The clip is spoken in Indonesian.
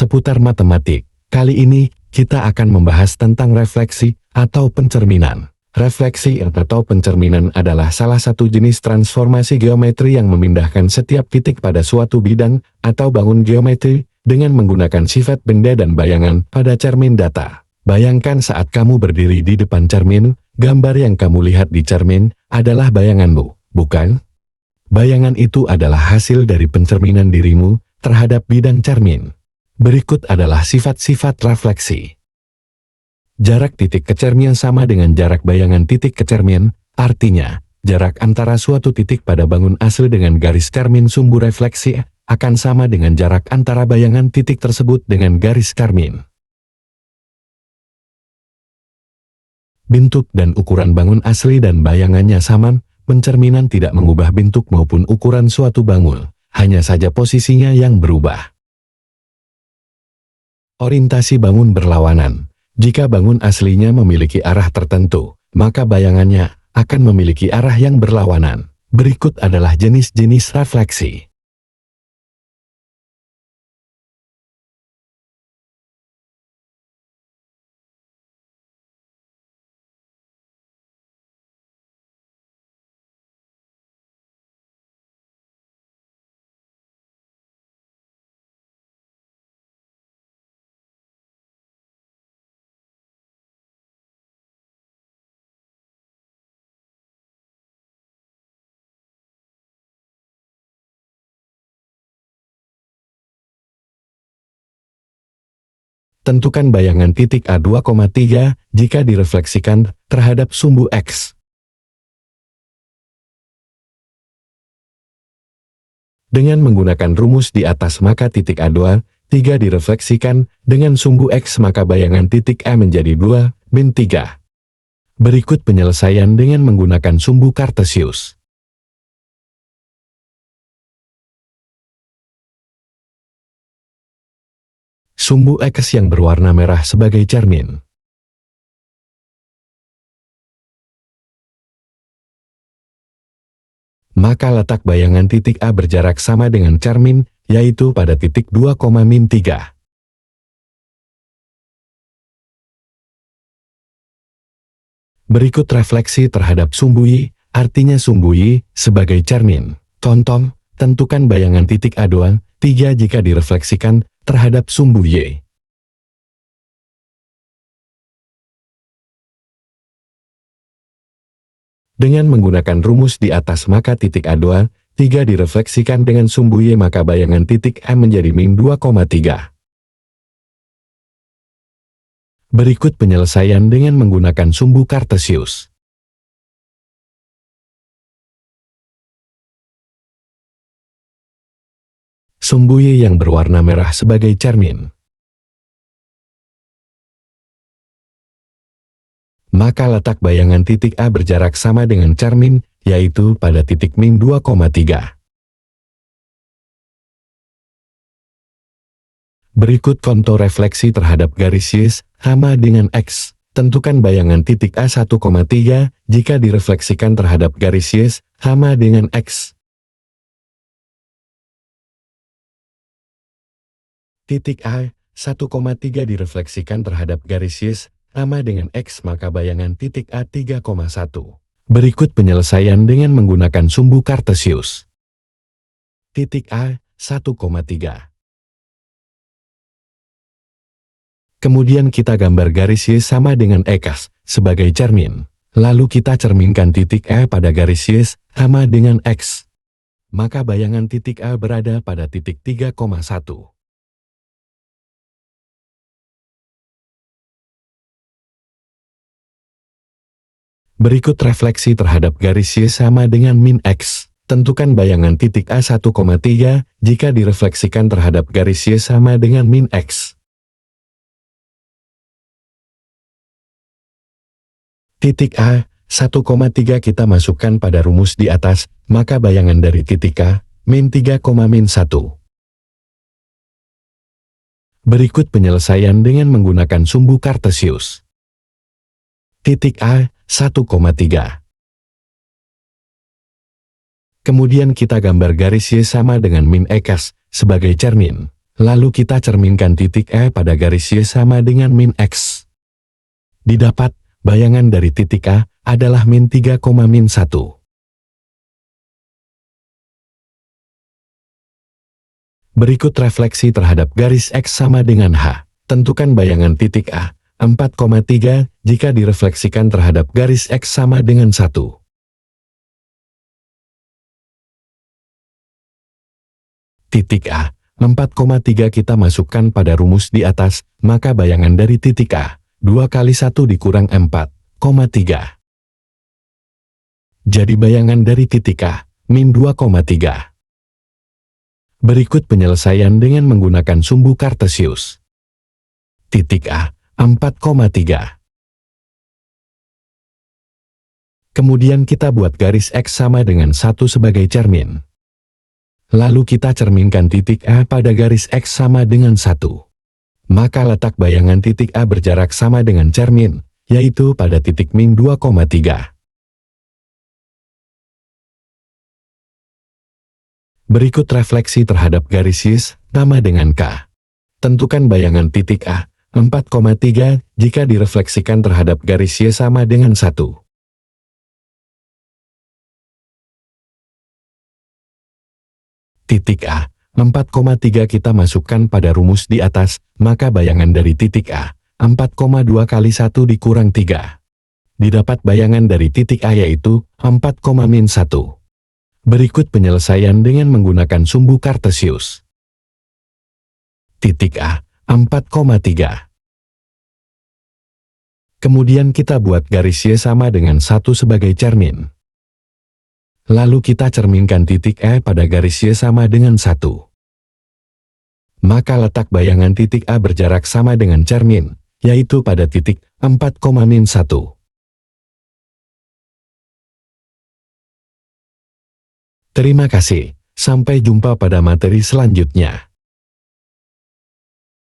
seputar matematik. Kali ini, kita akan membahas tentang refleksi atau pencerminan. Refleksi atau pencerminan adalah salah satu jenis transformasi geometri yang memindahkan setiap titik pada suatu bidang atau bangun geometri dengan menggunakan sifat benda dan bayangan pada cermin data. Bayangkan saat kamu berdiri di depan cermin, gambar yang kamu lihat di cermin adalah bayanganmu, bukan? Bayangan itu adalah hasil dari pencerminan dirimu terhadap bidang cermin. Berikut adalah sifat-sifat refleksi. Jarak titik ke cermin sama dengan jarak bayangan titik ke cermin, artinya, jarak antara suatu titik pada bangun asli dengan garis cermin sumbu refleksi akan sama dengan jarak antara bayangan titik tersebut dengan garis cermin. Bentuk dan ukuran bangun asli dan bayangannya sama, pencerminan tidak mengubah bentuk maupun ukuran suatu bangun, hanya saja posisinya yang berubah. Orientasi bangun berlawanan. Jika bangun aslinya memiliki arah tertentu, maka bayangannya akan memiliki arah yang berlawanan. Berikut adalah jenis-jenis refleksi. Tentukan bayangan titik A2,3 jika direfleksikan terhadap sumbu X. Dengan menggunakan rumus di atas maka titik A2, 3 direfleksikan dengan sumbu X maka bayangan titik A menjadi 2, min 3. Berikut penyelesaian dengan menggunakan sumbu Kartesius. Sumbu X yang berwarna merah sebagai cermin. Maka letak bayangan titik A berjarak sama dengan cermin, yaitu pada titik 2,-3. Berikut refleksi terhadap sumbu Y, artinya sumbu Y sebagai cermin. Contoh, tentukan bayangan titik A2, 3 jika direfleksikan terhadap sumbu Y. Dengan menggunakan rumus di atas maka titik A2, 3 direfleksikan dengan sumbu Y maka bayangan titik A menjadi min 2,3. Berikut penyelesaian dengan menggunakan sumbu Kartesius. Sumbu Y yang berwarna merah sebagai cermin. Maka letak bayangan titik A berjarak sama dengan cermin, yaitu pada titik min 2,3. Berikut kontur refleksi terhadap garis Y sama dengan X. Tentukan bayangan titik A 1,3 jika direfleksikan terhadap garis Y sama dengan X. Titik A 1,3 direfleksikan terhadap garis Y sama dengan X maka bayangan titik A 3,1. Berikut penyelesaian dengan menggunakan sumbu Kartesius. Titik A 1,3. Kemudian kita gambar garis Y sama dengan X sebagai cermin. Lalu kita cerminkan titik A pada garis Y sama dengan X. Maka bayangan titik A berada pada titik 3,1. Berikut refleksi terhadap garis Y sama dengan min X. Tentukan bayangan titik A 1,3 jika direfleksikan terhadap garis Y sama dengan min X. Titik A 1,3 kita masukkan pada rumus di atas, maka bayangan dari titik A, min 3,-1. Berikut penyelesaian dengan menggunakan sumbu Kartesius. Titik A 1,3. Kemudian kita gambar garis Y sama dengan min X sebagai cermin. Lalu kita cerminkan titik E pada garis Y sama dengan min X. Didapat, bayangan dari titik A adalah min 3, min 1. Berikut refleksi terhadap garis X sama dengan H. Tentukan bayangan titik A, 4,3 jika direfleksikan terhadap garis X sama dengan 1. Titik A, 4,3 kita masukkan pada rumus di atas, maka bayangan dari titik A, 2 kali 1 dikurang 4,3. Jadi bayangan dari titik A, min 2,3. Berikut penyelesaian dengan menggunakan sumbu Kartesius. Titik A, 4,3. Kemudian kita buat garis X sama dengan 1 sebagai cermin. Lalu kita cerminkan titik A pada garis X sama dengan 1. Maka letak bayangan titik A berjarak sama dengan cermin, yaitu pada titik min 2,3. Berikut refleksi terhadap garis Y sama dengan K. Tentukan bayangan titik A, 4,3 jika direfleksikan terhadap garis Y sama dengan 1. Titik A, 4,3 kita masukkan pada rumus di atas, maka bayangan dari titik A, 4,2 kali 1 dikurang 3. Didapat bayangan dari titik A yaitu 4, min 1. Berikut penyelesaian dengan menggunakan sumbu Kartesius. Titik A, 4,3. Kemudian kita buat garis Y sama dengan 1 sebagai cermin. Lalu kita cerminkan titik E pada garis Y sama dengan 1. Maka letak bayangan titik A berjarak sama dengan cermin, yaitu pada titik 4, min 1. Terima kasih, sampai jumpa pada materi selanjutnya.